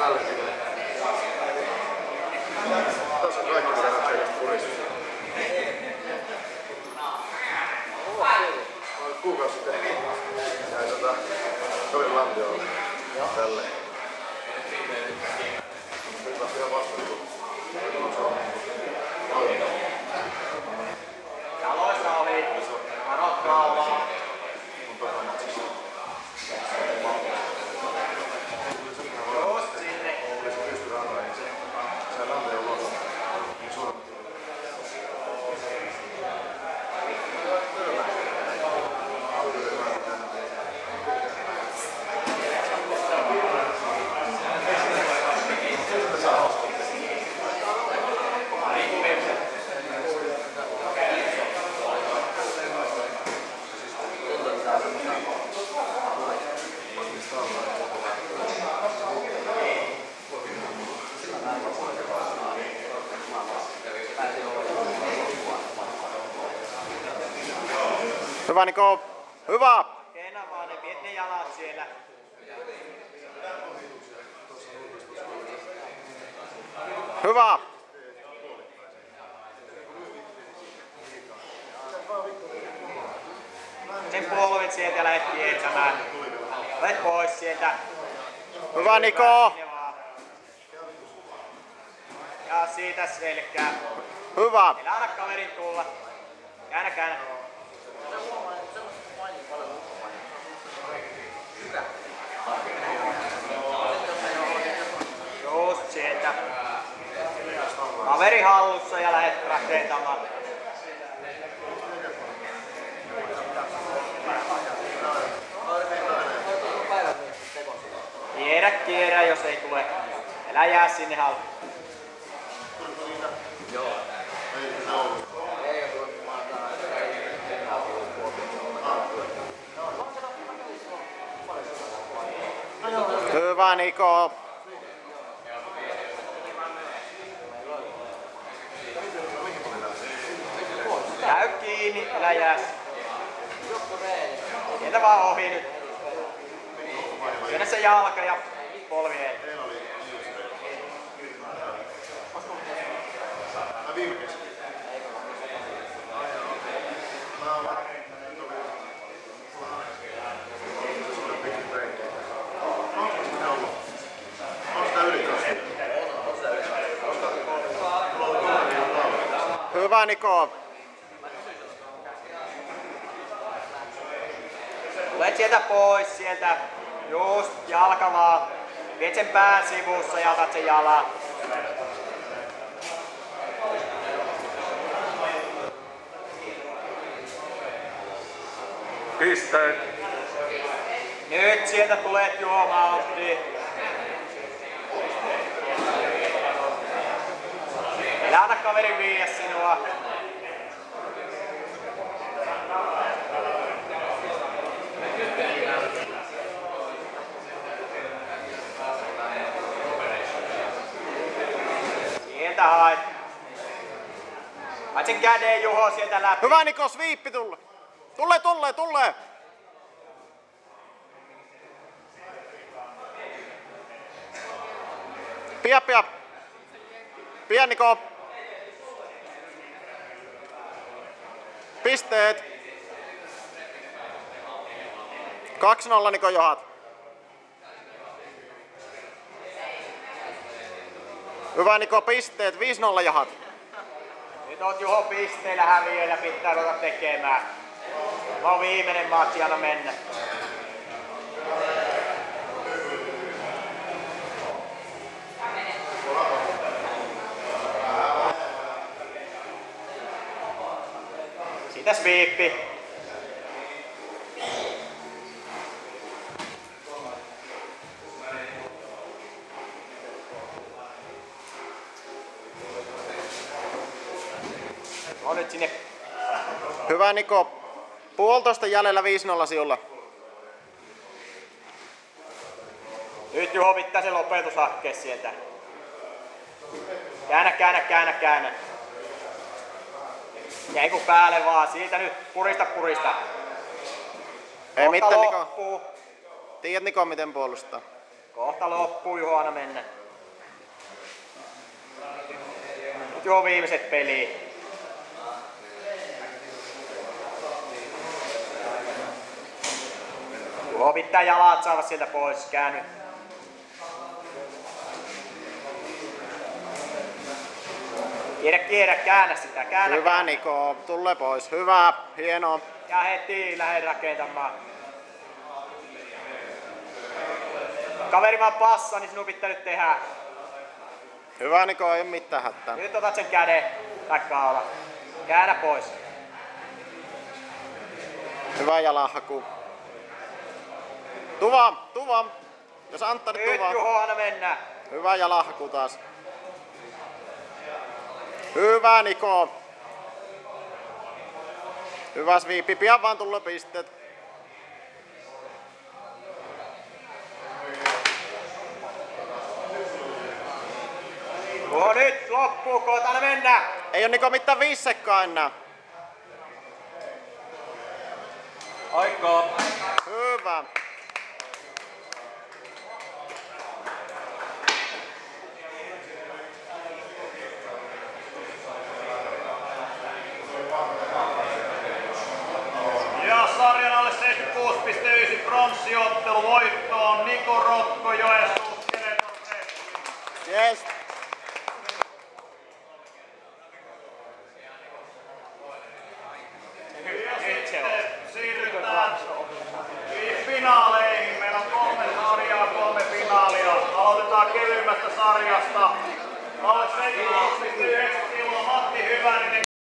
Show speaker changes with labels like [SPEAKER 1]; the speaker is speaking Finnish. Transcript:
[SPEAKER 1] Tässä on kaikki verran sellaista purista. Kuukausi sitten jäi Torin Lampiolle tälleen. Nyt vasta ihan vasta
[SPEAKER 2] Jaloissa ohi. Anot kauan. Just sinne.
[SPEAKER 1] Kyllä se pystyy rantaan, niin se Lampio on luotu. Niin surma.
[SPEAKER 3] Hyvä Niko, hyvä!
[SPEAKER 2] Keinä vaan ne, viet ne jalat siellä.
[SPEAKER 3] Hyvä!
[SPEAKER 2] Sen polvet sieltä ja lähet kiertämään. Lähet pois sieltä.
[SPEAKER 3] Hyvä Niko!
[SPEAKER 2] Ja siitä selkää.
[SPEAKER 3] Hyvä!
[SPEAKER 2] Älä anna kaverin tulla. Käännä, käännä. Just sieltä. Kaveri hallussa ja lähet rakentamaan. Kierrä, jos ei tule. Älä jää sinne haltuun.
[SPEAKER 1] Joo. Ei se ollut.
[SPEAKER 3] Hyvä Niko!
[SPEAKER 2] Käy kiinni, älä jää. Sieltä vaan ohi nyt. Syödä se jalka ja polvi eteen.
[SPEAKER 1] Viime kesä.
[SPEAKER 3] Hyvä Niko!
[SPEAKER 2] Tulet sieltä pois sieltä. Just jalka vaan. Viet sen pään sivussa ja otat sen jalan.
[SPEAKER 3] Pisteet!
[SPEAKER 2] Nyt sieltä tulet juomaan otti. Älä anna kaverin viiä sinua. Sieltä haet. Haet sen käden Juho sieltä läpi.
[SPEAKER 3] Hyvä Niko, sviippi tulle! Tulle! Pia! Pia Niko! Pisteet! 2-0 Niko johat. Hyvä Niko, pisteet. 5-0 jahat.
[SPEAKER 2] Nyt oot Juho pisteellä häviöllä, pitää ruveta tekemään. Mä oon viimeinen matsi, anna mennä. Siitä sviippi. On nyt sinne.
[SPEAKER 3] Hyvä Niko. 1,5 jäljellä 5-0 sinulla.
[SPEAKER 2] Nyt Juho pitää se lopetus hakkea sieltä. Käännä. Jäi kun päälle vaan. Siitä nyt purista.
[SPEAKER 3] Ei mitään Niko.
[SPEAKER 2] Loppuu.
[SPEAKER 3] Tiedät Niko miten puolustaa.
[SPEAKER 2] Kohta loppuu Juhana mennä. Nyt Juho viimeiset peliin. Juho pitää jalat saada sieltä pois. Käänny. Kierrä, käännä sitä. Käännä.
[SPEAKER 3] Hyvä Niko, tulle pois. Hyvä, hienoa.
[SPEAKER 2] Ja heti lähde rakentamaan. Kaveri vaan passaa, niin sinun pitää nyt tehdä.
[SPEAKER 3] Hyvä Niko, ei mitään hätää.
[SPEAKER 2] Nyt otat sen käden tai kaula. Käännä pois.
[SPEAKER 3] Hyvä jalanhaku. Tuva. Jos Anttari
[SPEAKER 2] Nyt
[SPEAKER 3] tuva.
[SPEAKER 2] Juho, anna mennä.
[SPEAKER 3] Hyvä jalanhaku taas. Hyvä Niko. Hyvä sviipi, pian vaan tulla pisteet.
[SPEAKER 2] Juho, nyt loppuu, koota, anna mennä.
[SPEAKER 3] Ei oo Niko mitään 5 sekkaa enää.
[SPEAKER 1] Aikaa.
[SPEAKER 3] Hyvä.
[SPEAKER 4] Ja sarjan alle 76,9 pronssiottelu voittoon Niko Rotko Joensuus Skeleton Wrestling.
[SPEAKER 3] Yes.
[SPEAKER 4] Sitten siirrytään finaaleihin. Meillä on 3 sarjaa, 3 finaalia. Aloitetaan kevyimmästä sarjasta. Alle 76,9 kiloa Matti Hyväninen